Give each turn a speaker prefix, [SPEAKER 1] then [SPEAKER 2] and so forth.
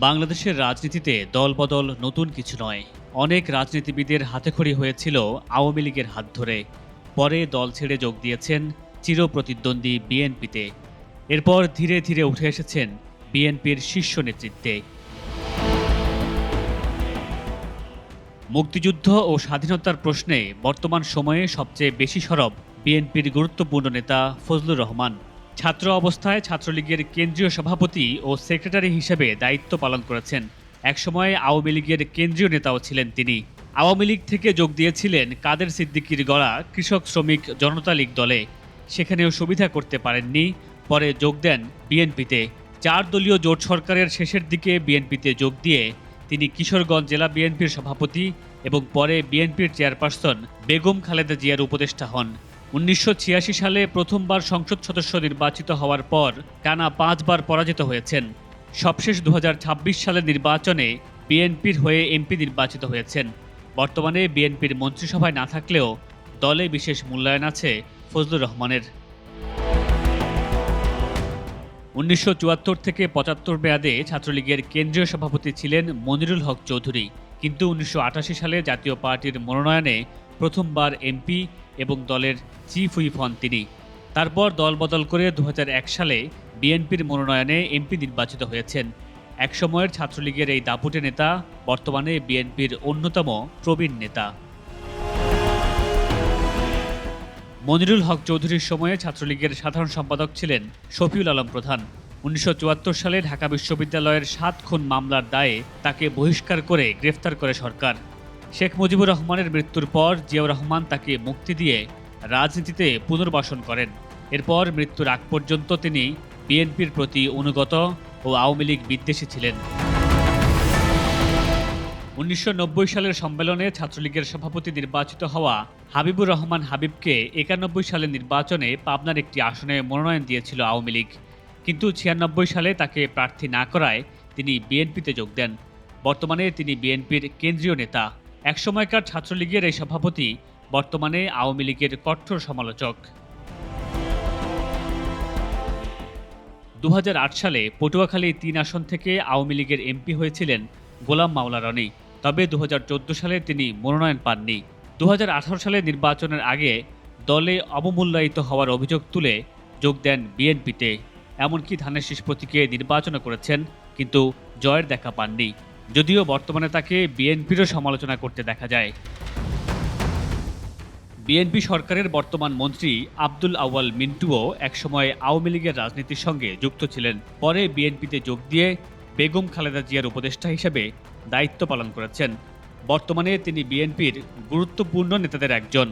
[SPEAKER 1] বাংলাদেশের রাজনীতিতে দলবদল নতুন কিছু নয়। অনেক রাজনীতিবিদের হাতেখড়ি হয়েছিল আওয়ামী লীগের হাত ধরে। পরে দল ছেড়ে যোগ দিয়েছেন চিরপ্রতিদ্বন্দ্বী বিএনপিতে। এরপর ধীরে ধীরে উঠে এসেছেন বিএনপির শীর্ষ নেতৃত্বে। মুক্তিযুদ্ধ ও স্বাধীনতার প্রশ্নে বর্তমান সময়ে সবচেয়ে বেশি সরব বিএনপির গুরুত্বপূর্ণ নেতা ফজলুর রহমান। ছাত্র অবস্থায় ছাত্রলীগের কেন্দ্রীয় সভাপতি ও সেক্রেটারি হিসেবে দায়িত্ব পালন করেছেন। একসময় আওয়ামী লীগের কেন্দ্রীয় নেতাও ছিলেন তিনি। আওয়ামী লীগ থেকে যোগ দিয়েছিলেন কাদের সিদ্দিকীর গড়া কৃষক শ্রমিক জনতা লীগ দলে। সেখানেও সুবিধা করতে পারেননি। পরে যোগ দেন বিএনপিতে। 4 দলীয় জোট সরকারের শেষের দিকে বিএনপিতে যোগ দিয়ে তিনি কিশোরগঞ্জ জেলা বিএনপির সভাপতি এবং পরে বিএনপির চেয়ারপারসন বেগম খালেদা জিয়ার উপদেষ্টা হন। 1986 সালে প্রথমবার সংসদ সদস্য নির্বাচিত হওয়ার পর টানা 5 বার পরাজিত হয়েছেন। সবশেষ 2026 সালের নির্বাচনে বিএনপির হয়ে এমপি নির্বাচিত হয়েছেন। বর্তমানে বিএনপির মন্ত্রিসভায় না থাকলেও দলে বিশেষ মূল্যায়ন আছে ফজলুর রহমানের। 1974 থেকে 75 মেয়াদে ছাত্রলীগের কেন্দ্রীয় সভাপতি ছিলেন মনিরুল হক চৌধুরী। কিন্তু 1988 সালে জাতীয় পার্টির মনোনয়নে প্রথমবার এমপি এবং দলের চিফ হুইপ হন তিনি। তারপর দল বদল করে 2001 সালে বিএনপির মনোনয়নে এমপি নির্বাচিত হয়েছেন। একসময়ের ছাত্রলীগের এই দাপুটে নেতা বর্তমানে বিএনপির অন্যতম প্রবীণ নেতা। মনিরুল হক চৌধুরীর সময়ে ছাত্রলীগের সাধারণ সম্পাদক ছিলেন শফিউল আলম প্রধান। 1974 সালে ঢাকা বিশ্ববিদ্যালয়ের 7 খুন মামলার দায়ে তাকে বহিষ্কার করে গ্রেফতার করে সরকার। শেখ মুজিবুর রহমানের মৃত্যুর পর জিয়াউর রহমান তাকে মুক্তি দিয়ে রাজনীতিতে পুনর্বাসন করেন। এরপর মৃত্যুর আগ পর্যন্ত তিনি বিএনপির প্রতি অনুগত ও আওয়ামী লীগ বিদ্বেষী ছিলেন। 1990 সালের সম্মেলনে ছাত্রলীগের সভাপতি নির্বাচিত হওয়া হাবিবুর রহমান হাবিবকে 91 সালের নির্বাচনে পাবনার একটি আসনে মনোনয়ন দিয়েছিল আওয়ামী লীগ। কিন্তু 96 সালে তাকে প্রার্থী না করায় তিনি বিএনপিতে যোগ দেন। বর্তমানে তিনি বিএনপির কেন্দ্রীয় নেতা। একসময়কার ছাত্রলীগের এই সভাপতি বর্তমানে আওয়ামী লীগের কঠোর সমালোচক। 2008 সালে পটুয়াখালী 3 আসন থেকে আওয়ামী লীগের এমপি হয়েছিলেন গোলাম মাওলা রনি। তবে 2014 সালে তিনি মনোনয়ন পাননি। 2018 সালে নির্বাচনের আগে দলে অবমূল্যায়িত হওয়ার অভিযোগ তুলে যোগ দেন বিএনপিতে। এমনকি ধানের শীষ প্রতীকে নির্বাচনও করেছেন, কিন্তু জয়ের দেখা পাননি। যদিও বর্তমানে তাকে বিএনপিরও সমালোচনা করতে দেখা যায়। বিএনপি সরকারের বর্তমান মন্ত্রী আব্দুল আউয়াল মিন্টুও একসময় আওয়ামী লীগের রাজনীতির সঙ্গে যুক্ত ছিলেন। পরে বিএনপিতে যোগ দিয়ে বেগম খালেদা জিয়ার উপদেষ্টা হিসেবে দায়িত্ব পালন করেছেন। বর্তমানে তিনি বিএনপির গুরুত্বপূর্ণ নেতাদের একজন।